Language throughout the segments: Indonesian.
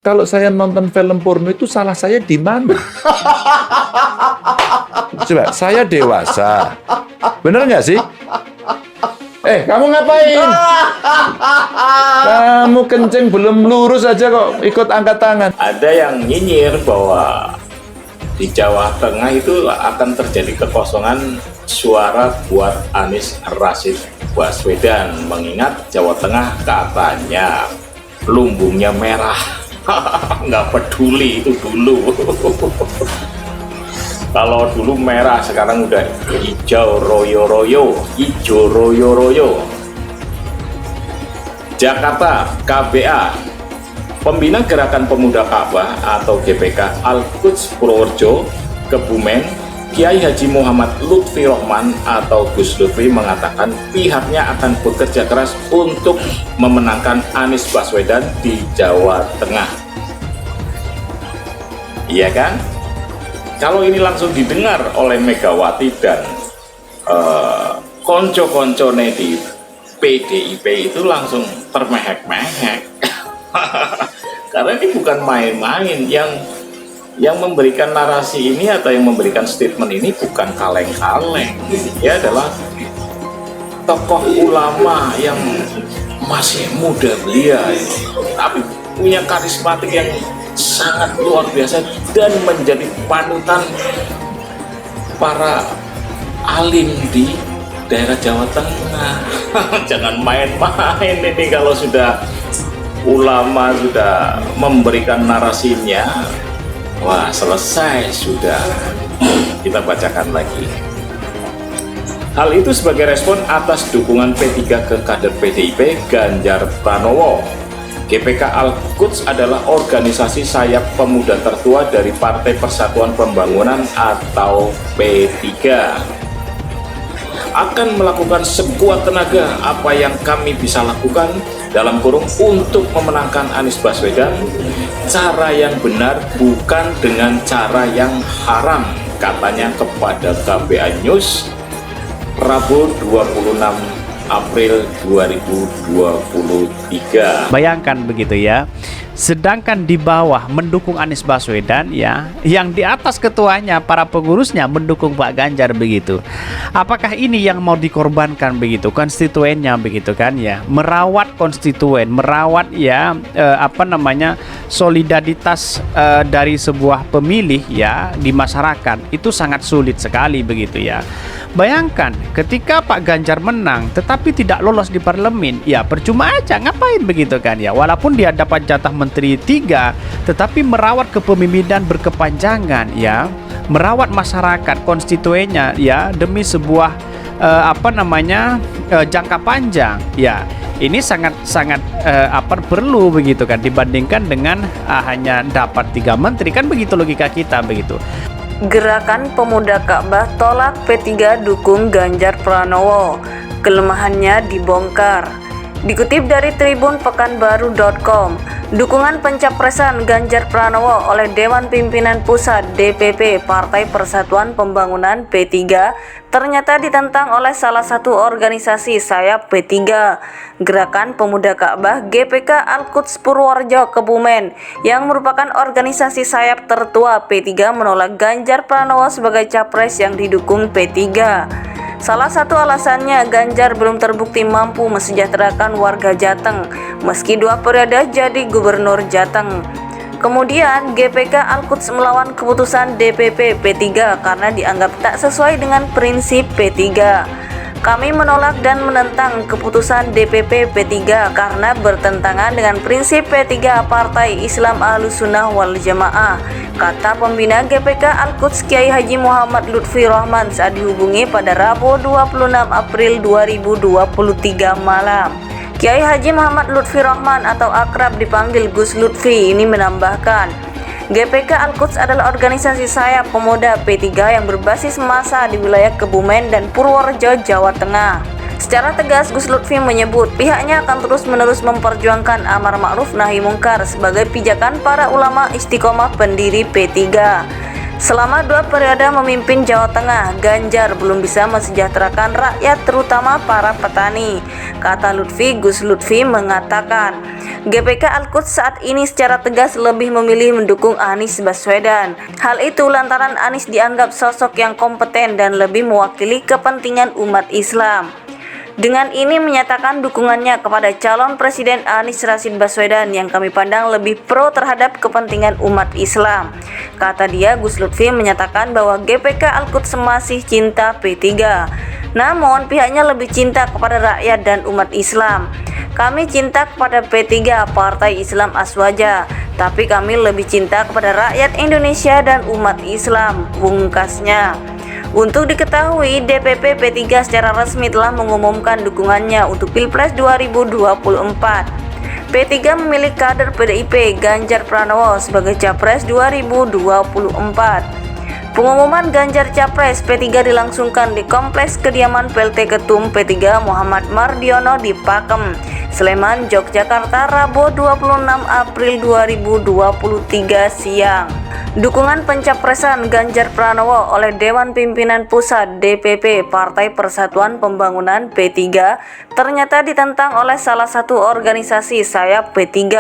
Kalau saya nonton film porno itu salah saya di mana? Coba, saya dewasa. Bener nggak sih? Kamu ngapain? Kamu kencing belum lurus aja kok ikut angkat tangan. Ada yang nyinyir bahwa di Jawa Tengah itu akan terjadi kekosongan suara buat Anies Rashid Baswedan, mengingat Jawa Tengah katanya lumbungnya merah. Nggak peduli itu dulu. Kalau dulu merah, sekarang udah hijau royo-royo, hijau royo-royo. Jakarta, KBA, Pembina Gerakan Pemuda Ka'bah atau GPK Al-Quds Purworejo, Kebumen, Kiai Haji Muhammad Lutfi Rohman atau Gus Lutfi mengatakan pihaknya akan bekerja keras untuk memenangkan Anies Baswedan di Jawa Tengah. Iya kan? Kalau ini langsung didengar oleh Megawati dan konco-koncone di PDIP itu langsung termehek-mehek. Karena ini bukan main-main. Yang memberikan narasi ini atau yang memberikan statement ini bukan kaleng-kaleng. Dia adalah tokoh ulama yang masih muda belia, tapi punya karismatik yang sangat luar biasa dan menjadi panutan para alim di daerah Jawa Tengah. Jangan main-main ini kalau sudah ulama sudah memberikan narasinya. Wah, selesai sudah. Kita bacakan lagi. Hal itu sebagai respon atas dukungan P3 ke kader PDIP Ganjar Pranowo. GPK Al-Quds adalah organisasi sayap pemuda tertua dari Partai Persatuan Pembangunan atau P3. Akan melakukan sekuat tenaga apa yang kami bisa lakukan dalam kurung untuk memenangkan Anies Baswedan. Cara yang benar, bukan dengan cara yang haram, katanya kepada KBA News Rabu 26 April 2023. Bayangkan begitu ya. Sedangkan di bawah mendukung Anies Baswedan ya, yang di atas ketuanya para pengurusnya mendukung Pak Ganjar begitu. Apakah ini yang mau dikorbankan begitu konstituennya begitu kan ya? Merawat konstituen, merawat ya solidaritas dari sebuah pemilih ya di masyarakat itu sangat sulit sekali begitu ya. Bayangkan ketika Pak Ganjar menang tetapi tidak lolos di parlemen, ya percuma aja, ngapain begitu kan ya. Walaupun dia dapat jatah menteri 3 tetapi merawat kepemimpinan berkepanjangan ya, merawat masyarakat konstituennya ya demi sebuah jangka panjang ya. Ini sangat perlu begitu kan dibandingkan dengan hanya dapat 3 menteri, kan begitu logika kita begitu. Gerakan Pemuda Ka'bah tolak P3 dukung Ganjar Pranowo, kelemahannya dibongkar. Dikutip dari Tribun Pekanbaru.com, dukungan pencapresan Ganjar Pranowo oleh Dewan Pimpinan Pusat DPP Partai Persatuan Pembangunan P3 ternyata ditentang oleh salah satu organisasi sayap P3, Gerakan Pemuda Ka'bah GPK Al-Quds Purworejo Kebumen, yang merupakan organisasi sayap tertua P3 menolak Ganjar Pranowo sebagai capres yang didukung P3. Salah satu alasannya, Ganjar belum terbukti mampu mesejahterakan warga Jateng meski 2 periode jadi gubernur Jateng. Kemudian, GPK Al-Quds melawan keputusan DPP P3 karena dianggap tak sesuai dengan prinsip P3. Kami menolak dan menentang keputusan DPP P3 karena bertentangan dengan prinsip P3 Partai Islam Ahlussunnah wal Jamaah, kata pembina GPK Al-Quds Kiai Haji Muhammad Lutfi Rohman saat dihubungi pada Rabu 26 April 2023 malam. Kiai Haji Muhammad Lutfi Rohman atau akrab dipanggil Gus Lutfi ini menambahkan, GPK Al-Quds adalah organisasi sayap pemuda P3 yang berbasis massa di wilayah Kebumen dan Purworejo, Jawa Tengah. Secara tegas, Gus Lutfi menyebut pihaknya akan terus-menerus memperjuangkan amar ma'ruf nahi mungkar sebagai pijakan para ulama istiqomah pendiri P3. Selama 2 periode memimpin Jawa Tengah, Ganjar belum bisa mensejahterakan rakyat terutama para petani, kata Gus Lutfi mengatakan. GPK Al-Quds saat ini secara tegas lebih memilih mendukung Anies Baswedan. Hal itu lantaran Anies dianggap sosok yang kompeten dan lebih mewakili kepentingan umat Islam. Dengan ini menyatakan dukungannya kepada calon Presiden Anies Rashid Baswedan yang kami pandang lebih pro terhadap kepentingan umat Islam. Kata dia, Gus Lutfi menyatakan bahwa GPK Al-Quds masih cinta P3. Namun pihaknya lebih cinta kepada rakyat dan umat Islam. Kami cinta kepada P3, Partai Islam Aswaja, tapi kami lebih cinta kepada rakyat Indonesia dan umat Islam, pungkasnya. Untuk diketahui, DPP P3 secara resmi telah mengumumkan dukungannya untuk Pilpres 2024. P3 memilih kader PDIP Ganjar Pranowo sebagai Capres 2024. Pengumuman Ganjar Capres P3 dilangsungkan di Kompleks Kediaman PLT Ketum P3 Muhammad Mardiono di Pakem, Sleman, Yogyakarta, Rabu 26 April 2023 siang. Dukungan pencapresan Ganjar Pranowo oleh Dewan Pimpinan Pusat DPP Partai Persatuan Pembangunan P3 ternyata ditentang oleh salah satu organisasi sayap P3,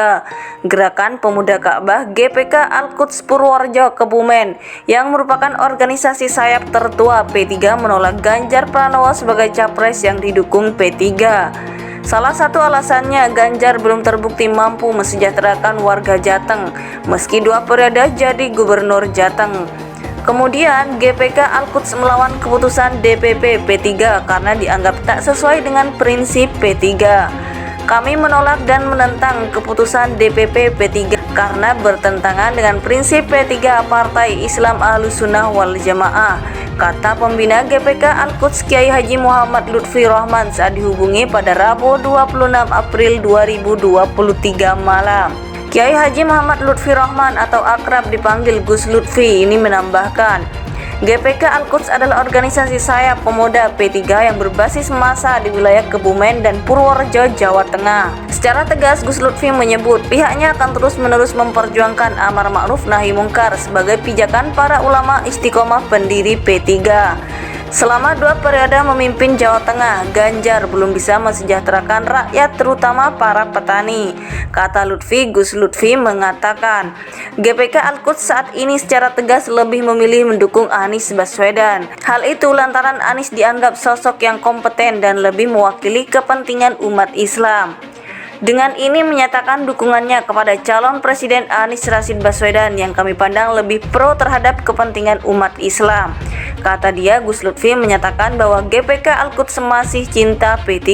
Gerakan Pemuda Ka'bah GPK Al-Quds Purworejo Kebumen, yang merupakan organisasi sayap tertua P3 menolak Ganjar Pranowo sebagai capres yang didukung P3. Salah satu alasannya, Ganjar belum terbukti mampu mensejahterakan warga Jateng meski 2 periode jadi gubernur Jateng. Kemudian, GPK Al-Quds melawan keputusan DPP P3 karena dianggap tak sesuai dengan prinsip P3. Kami menolak dan menentang keputusan DPP P3 karena bertentangan dengan prinsip P3 Partai Islam Ahlussunnah wal Jamaah, kata pembina GPK Al-Quds Kiai Haji Muhammad Lutfi Rohman saat dihubungi pada Rabu 26 April 2023 malam. Kiai Haji Muhammad Lutfi Rohman atau akrab dipanggil Gus Lutfi ini menambahkan, GPK Al-Quds adalah organisasi sayap pemuda P3 yang berbasis massa di wilayah Kebumen dan Purworejo, Jawa Tengah. Secara tegas, Gus Lutfi menyebut pihaknya akan terus-menerus memperjuangkan amar ma'ruf nahi mungkar sebagai pijakan para ulama istiqomah pendiri P3. Selama 2 periode memimpin Jawa Tengah, Ganjar belum bisa mensejahterakan rakyat terutama para petani, kata Gus Lutfi mengatakan. GPK Al-Quds saat ini secara tegas lebih memilih mendukung Anies Baswedan. Hal itu lantaran Anies dianggap sosok yang kompeten dan lebih mewakili kepentingan umat Islam. Dengan ini menyatakan dukungannya kepada calon Presiden Anies Rashid Baswedan yang kami pandang lebih pro terhadap kepentingan umat Islam. Kata dia, Gus Lutfi menyatakan bahwa GPK Al-Quds masih cinta P3.